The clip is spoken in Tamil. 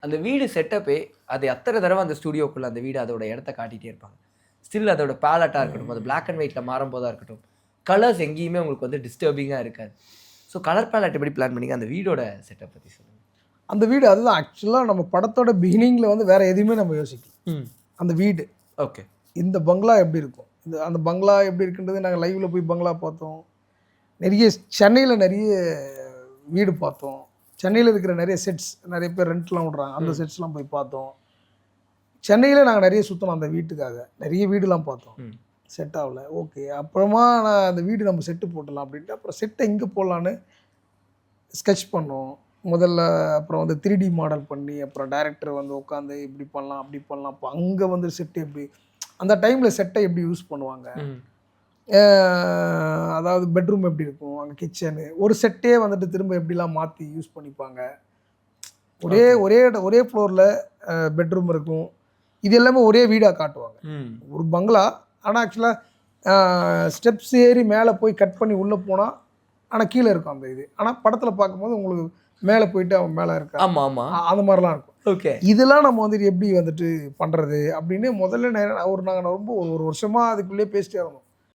அந்த வீடு செட்டப்பே அது அத்தனை தடவை அந்த ஸ்டுடியோக்குள்ள அந்த வீடு அதோட இடத்த காட்டிட்டே இருப்பாங்க. ஸ்டில் அதோட பேலட்டா இருக்கட்டும், அது பிளாக் அண்ட் ஒயிட்ல மாறும்போதா இருக்கட்டும், கலர்ஸ் எங்கேயுமே உங்களுக்கு வந்து டிஸ்டர்பிங்கா இருக்காது. ஸோ கலர் பேலட் எப்படி பிளான் பண்ணீங்க? அந்த வீடோட செட்டப் பத்தி சொல்லுங்க. அந்த வீடு அதுதான் ஆக்சுவலாக நம்ம படத்தோட பிகினிங்கில் வந்து வேறு எதுவுமே நம்ம யோசிக்கல. அந்த வீடு ஓகே. இந்த பங்களா எப்படி இருக்கும், அந்த பங்களா எப்படி இருக்குன்றது நாங்கள் லைவில் போய் பங்களா பார்த்தோம். நிறைய சென்னையில் நிறைய வீடு பார்த்தோம். சென்னையில் இருக்கிற நிறைய செட்ஸ் நிறைய பேர் ரெண்ட்லாம் விட்றாங்க, அந்த செட்ஸ்லாம் போய் பார்த்தோம். சென்னையில் நாங்கள் நிறைய சுற்றணும் அந்த வீட்டுக்காக, நிறைய வீடுலாம் பார்த்தோம். செட் ஆகல. ஓகே, அப்புறமா நான் அந்த வீடு நம்ம செட்டு போட்டலாம் அப்படின்ட்டு அப்புறம் செட்டை எங்கே போடலான்னு ஸ்கெட்ச் பண்ணோம் முதல்ல. அப்புறம் வந்து 3D மாடல் பண்ணி அப்புறம் டைரக்டர் வந்து உட்காந்து இப்படி பண்ணலாம் அப்படி பண்ணலாம். அப்போ அங்கே வந்து செட்டு எப்படி அந்த டைமில் செட்டை எப்படி யூஸ் பண்ணுவாங்க, அதாவது பெட்ரூம் எப்படி இருக்கும், அங்கே கிச்சனு ஒரு செட்டே வந்துட்டு திரும்ப எப்படிலாம் மாற்றி யூஸ் பண்ணிப்பாங்க. ஒரே ஒரே ஒரே ஃப்ளோரில் பெட்ரூம் இருக்கும். இது எல்லாமே ஒரே வீடாக காட்டுவாங்க. ஒரு பங்களா ஆனால் ஆக்சுவலாக ஸ்டெப்ஸ் ஏறி மேலே போய் கட் பண்ணி உள்ளே போனால் ஆனால் கீழே இருக்கும் அந்த இது. ஆனால் படத்தில் பார்க்கும்போது உங்களுக்கு மேலே போயிட்டு அவன் மேலே இருக்கா, அந்த மாதிரிலாம் இருக்கும். ஓகே, இதெல்லாம் நம்ம வந்துட்டு எப்படி வந்துட்டு பண்ணுறது அப்படின்னு முதல்ல நாங்கள் ரொம்ப ஒரு வருஷமாக அதுக்குள்ளேயே பேசிட்டே இருந்தோம்.